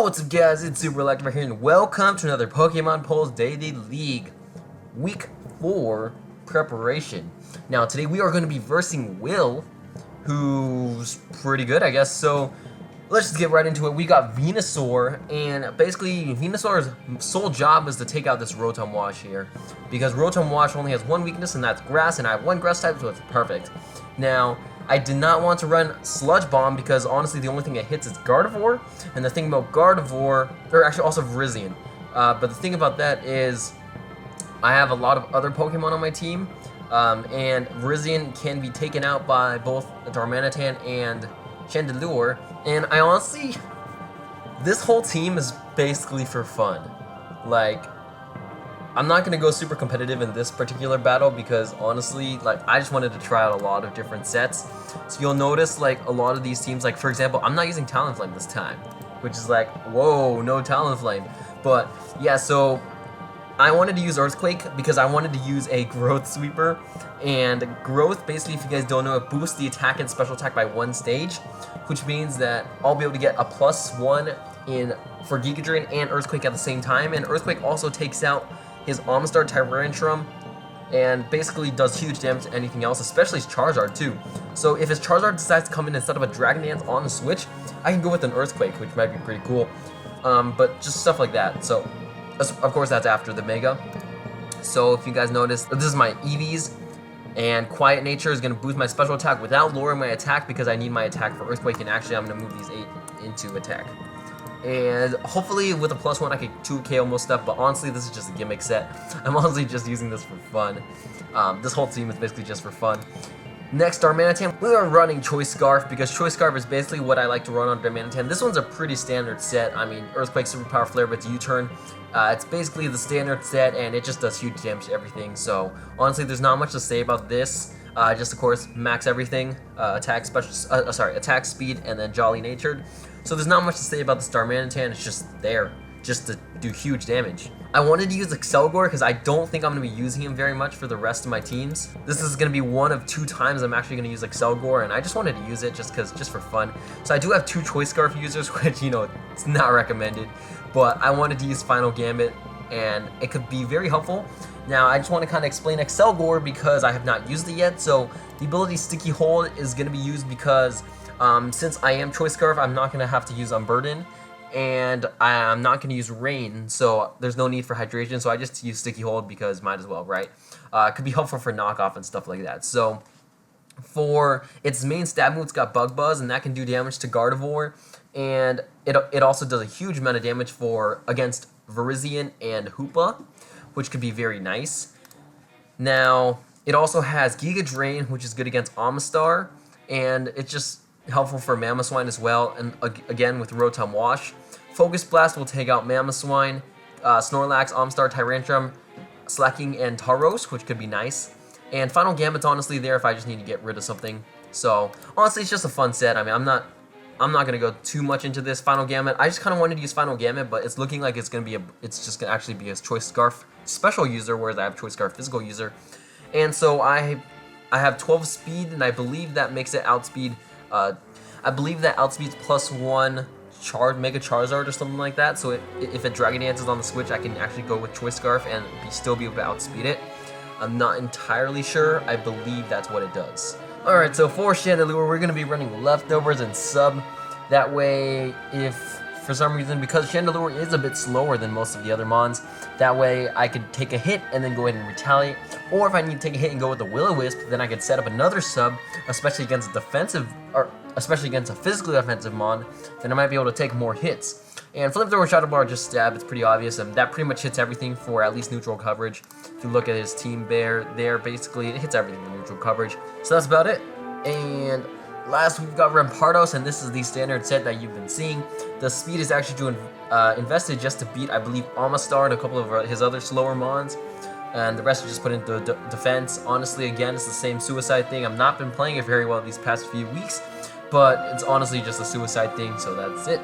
What's up guys, it's Super Electric here and welcome to another Pokemon Pulse Daily League Week 4 preparation. Now today we are going to be versing Will, who's pretty good I guess, so let's just get right into it. We got Venusaur, and basically Venusaur's sole job is to take out this Rotom Wash here, because Rotom Wash only has one weakness and that's grass, and I have one grass type, so it's perfect. Now I did not want to run Sludge Bomb because honestly the only thing it hits is Gardevoir, and the thing about Gardevoir, or actually also Virizion, but the thing about that is I have a lot of other Pokemon on my team, and Virizion can be taken out by both Darmanitan and Chandelure, and I honestly, this whole team is basically for fun. Like, I'm not gonna go super competitive in this particular battle because honestly, like, I just wanted to try out a lot of different sets. So you'll notice, like, a lot of these teams, like, for example, I'm not using Talonflame this time, which is like, whoa, no Talonflame. But yeah, so I wanted to use Earthquake because I wanted to use a Growth Sweeper, and Growth, basically, if you guys don't know, it boosts the attack and special attack by one stage, which means that I'll be able to get a +1 for Giga Drain and Earthquake at the same time, and Earthquake also takes out his Omastar Tyrantrum, and basically does huge damage to anything else, especially his Charizard too. So if his Charizard decides to come in instead of a Dragon Dance on the switch, I can go with an Earthquake, which might be pretty cool. But just stuff like that. So of course that's after the Mega. So if you guys notice, this is my EVs, and Quiet Nature is going to boost my special attack without lowering my attack because I need my attack for Earthquake, and actually I'm going to move these 8 into attack. And hopefully with a +1 I can 2 KO most stuff, but honestly this is just a gimmick set. I'm honestly just using this for fun. This whole team is basically just for fun. Next, Darmanitan, we are running Choice Scarf because Choice Scarf is basically what I like to run on Darmanitan. This one's a pretty standard set. I mean, Earthquake, Superpower, Flare, but it's U-Turn. It's basically the standard set, and it just does huge damage to everything. So honestly, there's not much to say about this. Just of course, max everything, attack speed, and then Jolly Natured. So there's not much to say about this Darmanitan. It's just there, just to do huge damage. I wanted to use Excelgor because I don't think I'm going to be using him very much for the rest of my teams. This is going to be one of 2 times I'm actually going to use Excelgor, and I just wanted to use it just for fun. So I do have 2 Choice Scarf users, which, you know, it's not recommended, but I wanted to use Final Gambit, and it could be very helpful. Now, I just want to kind of explain Excelgor because I have not used it yet. So the ability Sticky Hold is going to be used because since I am Choice Scarf, I'm not going to have to use Unburden, and I'm not going to use Rain, so there's no need for hydration, so I just use Sticky Hold because might as well, right? It could be helpful for knockoff and stuff like that. So for its main stab move, it's got Bug Buzz, and that can do damage to Gardevoir, and it also does a huge amount of damage against Virizion and Hoopa, which could be very nice. Now, it also has Giga Drain, which is good against Omastar, and it's just helpful for Mamoswine as well, and again with Rotom Wash. Focus Blast will take out Mamoswine, Snorlax, Omastar, Tyrantrum, Slacking, and Tauros, which could be nice. And Final Gambit's honestly there if I just need to get rid of something. So honestly, it's just a fun set. I mean, I'm not gonna go too much into this Final Gambit. I just kind of wanted to use Final Gambit, but it's looking like it's just gonna actually be a Choice Scarf special user, whereas I have Choice Scarf physical user. And so I have 12 speed, and I believe that makes it outspeed. I believe that outspeeds +1 Mega Charizard or something like that. So if it Dragon Dances on the switch, I can actually go with Choice Scarf and still be able to outspeed it. I'm not entirely sure. I believe that's what it does. Alright, so for Chandelure, we're going to be running Leftovers and Sub. That way, if for some reason, because Chandelure is a bit slower than most of the other Mons, that way I could take a hit and then go ahead and retaliate. Or if I need to take a hit and go with the Will-O-Wisp, then I could set up another Sub, especially against a physically offensive Mon, then I might be able to take more hits. And Flamethrower, Shadow Ball, just stab, it's pretty obvious, and that pretty much hits everything for at least neutral coverage. If you look at his team there, basically, it hits everything for neutral coverage. So that's about it. And last we've got Rampardos, and this is the standard set that you've been seeing. The speed is actually invested just to beat, I believe, Omastar and a couple of his other slower Mons. And the rest are just put into defense. Honestly, again, it's the same suicide thing. I've not been playing it very well these past few weeks, but it's honestly just a suicide thing, so that's it.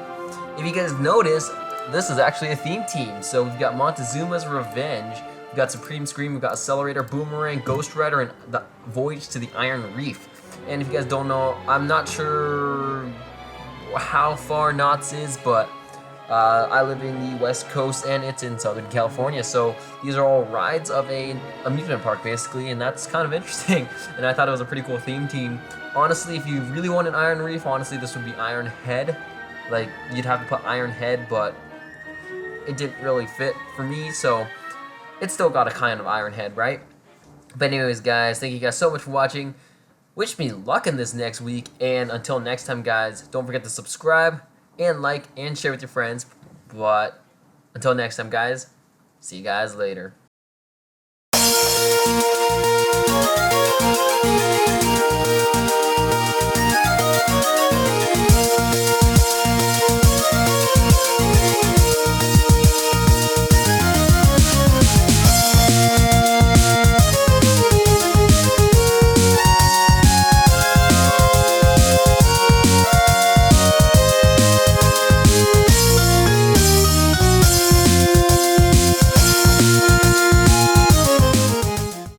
If you guys notice, this is actually a theme team. So we've got Montezuma's Revenge, we've got Supreme Scream, we've got Accelerator, Boomerang, Ghost Rider, and the Voyage to the Iron Reef. And if you guys don't know, I'm not sure how far Knots is, but I live in the West Coast, and it's in Southern California. So these are all rides of a amusement park, basically, and that's kind of interesting. And I thought it was a pretty cool theme team. Honestly, if you really want an Iron Reef, honestly, this would be Iron Head. Like, you'd have to put Iron Head, but it didn't really fit for me, so it's still got a kind of Iron Head, right? But anyways, guys, thank you guys so much for watching. Wish me luck in this next week, and until next time, guys, don't forget to subscribe and like and share with your friends. But until next time, guys, see you guys later.